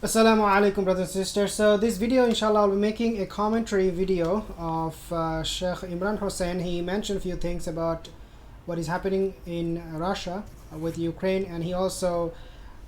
Assalamu alaikum, brothers and sisters. So this video, inshallah, I'll be making a commentary video of Sheikh Imran Hosein. He mentioned a few things about what is happening in Russia with Ukraine, and he also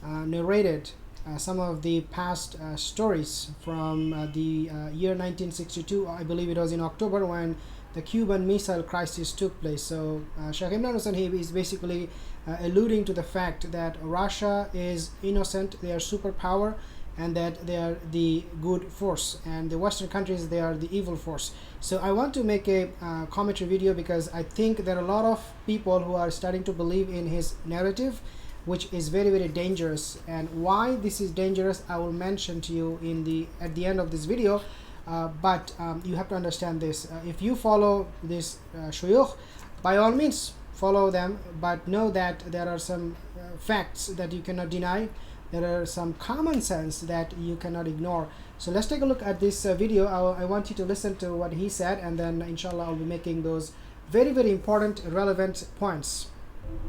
narrated some of the past stories from the year 1962. I believe it was in October when the Cuban Missile Crisis took place. So Sheikh Imran Hosein, he is basically alluding to the fact that Russia is innocent, they are superpower, and that they are the good force, and the Western countries, they are the evil force. So I want to make a commentary video because I think there are a lot of people who are starting to believe in his narrative, which is very, very dangerous. And why this is dangerous, I will mention to you at the end of this video. But you have to understand this. If you follow this shuyukh, by all means follow them, but know that there are some facts that you cannot deny. There are some common sense that you cannot ignore. So let's take a look at this video. I want you to listen to what he said, and then inshallah I'll be making those very, very important, relevant points.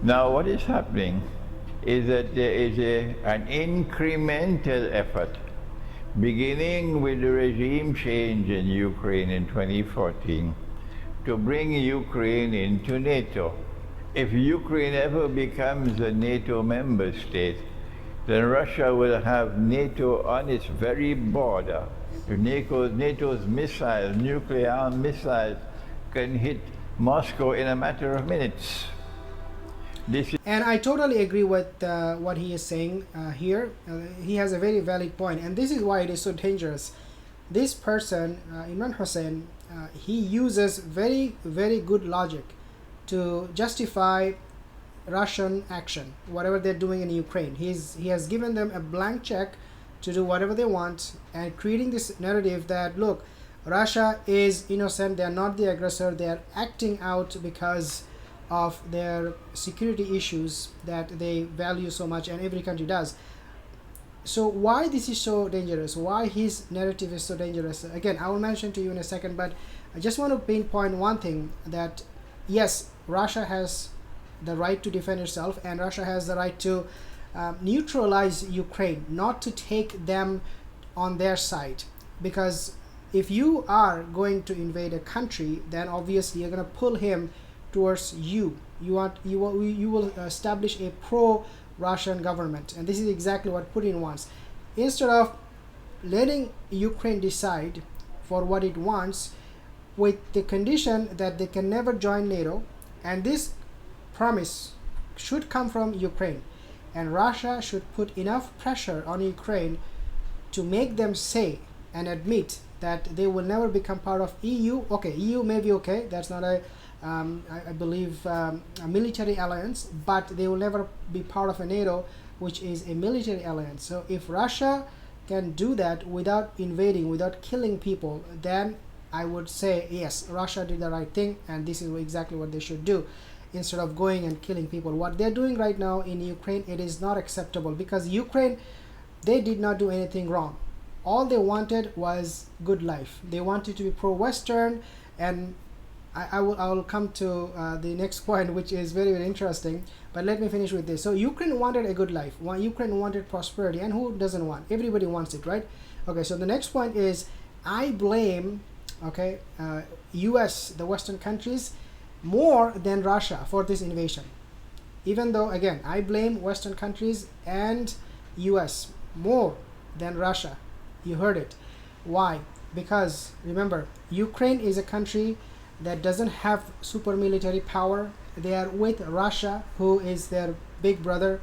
Now what is happening is that there is an incremental effort beginning with the regime change in Ukraine in 2014 to bring Ukraine into NATO. If Ukraine ever becomes a NATO member state, then Russia will have NATO on its very border. If NATO's missiles, nuclear missiles, can hit Moscow in a matter of minutes. And I totally agree with what he is saying here. He has a very valid point, and this is why it is so dangerous. This person, Imran Hosein, he uses very, very good logic to justify Russian action, whatever they're doing in Ukraine. He has given them a blank check to do whatever they want, and creating this narrative that, look, Russia is innocent, they are not the aggressor, they are acting out because of their security issues that they value so much, and every country does. So why this is so dangerous, why his narrative is so dangerous, again I will mention to you in a second, but I just want to pinpoint one thing, that yes, Russia has the right to defend itself, and Russia has the right to neutralize Ukraine, not to take them on their side. Because if you are going to invade a country, then obviously you're going to pull him towards you. You will establish a pro-Russian government, and this is exactly what Putin wants. Instead of letting Ukraine decide for what it wants, with the condition that they can never join NATO, and this promise should come from Ukraine, and Russia should put enough pressure on Ukraine to make them say and admit that they will never become part of EU. Okay, EU may be okay, that's not I believe a military alliance, but they will never be part of a NATO, which is a military alliance. So if Russia can do that without invading, without killing people, then I would say yes, Russia did the right thing, and this is exactly what they should do. Instead of going and killing people, what they're doing right now in Ukraine, it is not acceptable, because Ukraine, they did not do anything wrong. All they wanted was good life. They wanted to be pro-Western, and I will come to the next point, which is very, very interesting, but let me finish with this. So Ukraine wanted a good life, Ukraine wanted prosperity, and who doesn't want? Everybody wants it, right? Okay, so the next point is, I blame US, the Western countries, more than Russia for this invasion. Even though, again, I blame Western countries and US more than Russia. You heard it. Why? Because remember, Ukraine is a country that doesn't have super military power. They are with Russia, who is their big brother.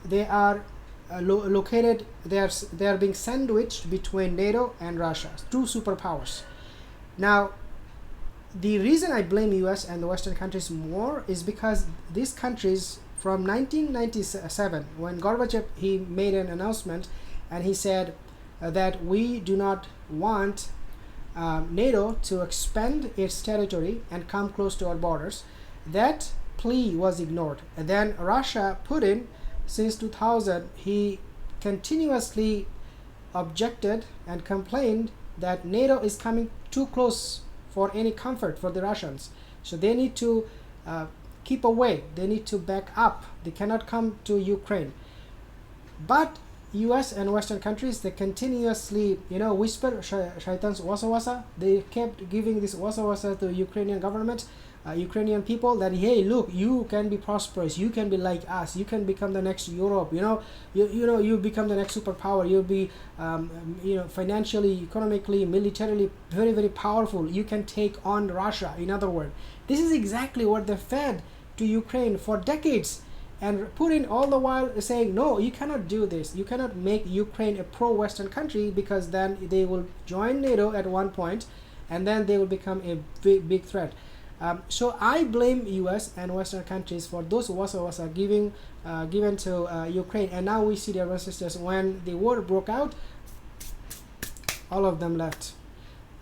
They are located, they are being sandwiched between NATO and Russia, two superpowers. Now, the reason I blame US and the Western countries more is because these countries, from 1997, when Gorbachev, he made an announcement and he said that we do not want NATO to expand its territory and come close to our borders. That plea was ignored. And then Russia, Putin, since 2000, he continuously objected and complained that NATO is coming too close for any comfort for the Russians. So they need to keep away. They need to back up. They cannot come to Ukraine. But US and Western countries, they continuously, whisper shaitan's wasa. They kept giving this wasa to Ukrainian government, Ukrainian people, that hey, look, you can be prosperous, you can be like us, you can become the next Europe, you become the next superpower, you'll be financially, economically, militarily very, very powerful, you can take on Russia. In other words, this is exactly what they fed to Ukraine for decades. And Putin all the while is saying, no, you cannot do this. You cannot make Ukraine a pro-Western country, because then they will join NATO at one point, and then they will become a big threat. So I blame US and Western countries for those wasa given to Ukraine. And now we see their sisters, when the war broke out, all of them left.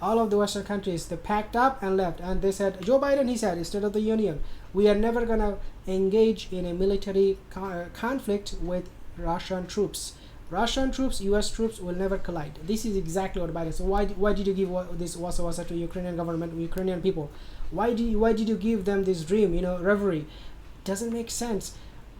All of the Western countries, they packed up and left. And they said, Joe Biden, he said, State of the Union, we are never going to engage in a military conflict with Russian troops. Russian troops, US troops will never collide. This is exactly what Biden. So why did you give this wasa to Ukrainian government, Ukrainian people? Why did you give them this dream, reverie? Doesn't make sense.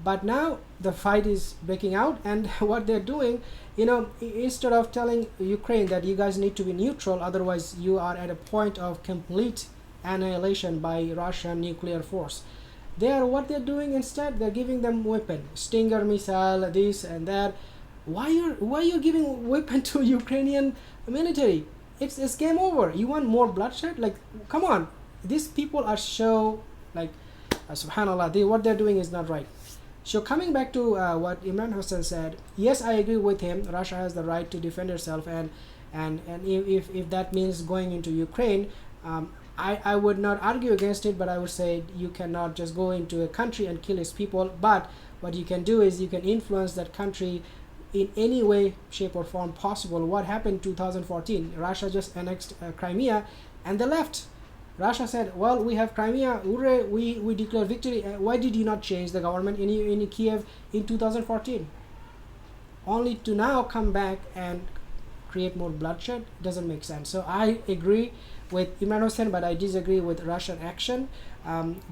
But now the fight is breaking out, and what they're doing, instead of telling Ukraine that you guys need to be neutral, otherwise you are at a point of complete annihilation by Russian nuclear force. What they're doing instead, they're giving them weapon, Stinger missile, this and that. Why you're giving weapon to Ukrainian military? It's game over. You want more bloodshed? Like, come on. These people are so, like, subhanallah, what they're doing is not right. So coming back to what Imran Hosein said, yes, I agree with him. Russia has the right to defend itself, and if that means going into Ukraine, I would not argue against it, but I would say you cannot just go into a country and kill its people. But what you can do is you can influence that country in any way, shape or form possible. What happened in 2014? Russia just annexed Crimea, and they left. Russia said, well, we have Crimea, hooray, we declare victory. Why did you not change the government in Kiev in 2014? Only to now come back and create more bloodshed? Doesn't make sense. So I agree with Imran Hosein, but I disagree with Russian action.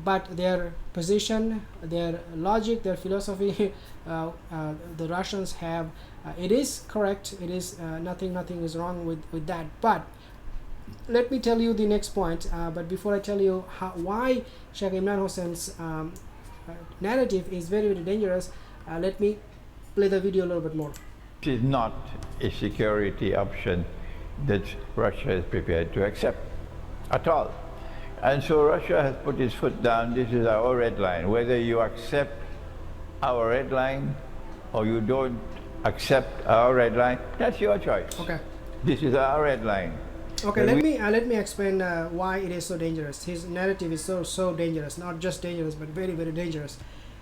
But their position, their logic, their philosophy, the Russians have, it is correct. It is nothing is wrong with that. But let me tell you the next point. But before I tell you why Sheikh Imran Hosein's narrative is very, very dangerous, let me play the video a little bit more. This is not a security option that Russia is prepared to accept at all. And so Russia has put its foot down. This is our red line. Whether you accept our red line or you don't accept our red line, that's your choice. Okay. This is our red line. Okay, let me explain why it is so dangerous. His narrative is so dangerous. Not just dangerous, but very, very dangerous.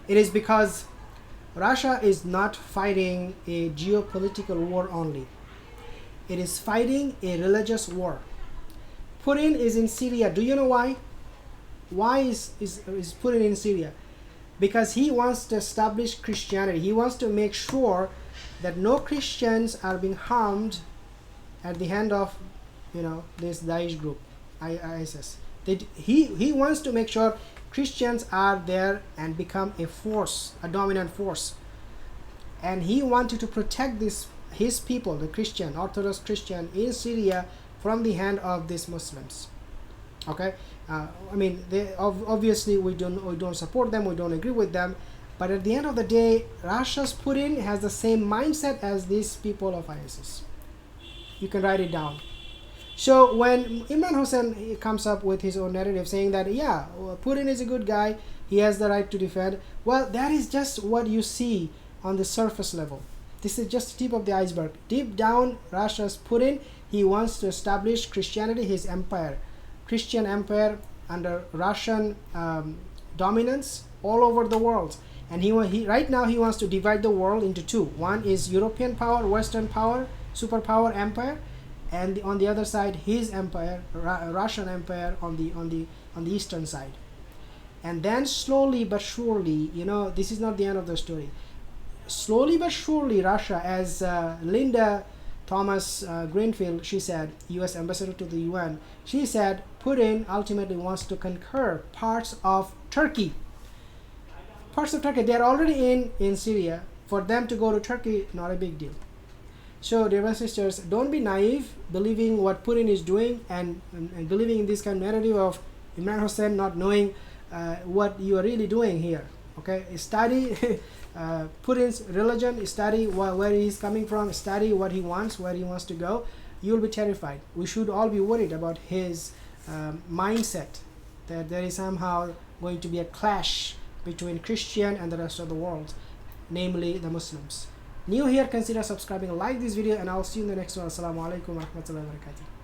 It is because Russia is not fighting a geopolitical war only. It is fighting a religious war. Putin is in Syria. Do you know why? Why is Putin in Syria? Because he wants to establish Christianity. He wants to make sure that no Christians are being harmed at the hand of, this Daesh group, ISIS. He wants to make sure Christians are there and become a force, a dominant force. And he wanted to protect his people, the Christian, Orthodox Christian in Syria, from the hand of these Muslims. Okay, obviously we don't support them, we don't agree with them, but at the end of the day, Russia's Putin has the same mindset as these people of ISIS. You can write it down. So when Imran Hosein comes up with his own narrative saying that, yeah, Putin is a good guy, he has the right to defend, well, that is just what you see on the surface level. This is just the tip of the iceberg. Deep down, Russia's Putin, he wants to establish Christianity, his empire, Christian empire under Russian dominance all over the world. And he right now he wants to divide the world into two. One is European power, Western power, superpower empire, and on the other side his empire, Russian empire on the eastern side. And then slowly but surely, this is not the end of the story. Slowly but surely, Russia, as Linda Thomas Greenfield, she said, U.S. ambassador to the UN, she said Putin ultimately wants to conquer parts of Turkey. Parts of Turkey, they are already in Syria. For them to go to Turkey, not a big deal. So dear brothers and sisters, don't be naive believing what Putin is doing and believing in this kind of narrative of Imran Hosein not knowing what you are really doing here. Okay, study Putin's religion, study where he is coming from, study what he wants, where he wants to go. You will be terrified. We should all be worried about his mindset, that there is somehow going to be a clash between Christian and the rest of the world, namely the Muslims. New here, consider subscribing, like this video, and I'll see you in the next one. Assalamu alaikum wa rahmatullahi wa barakatuh.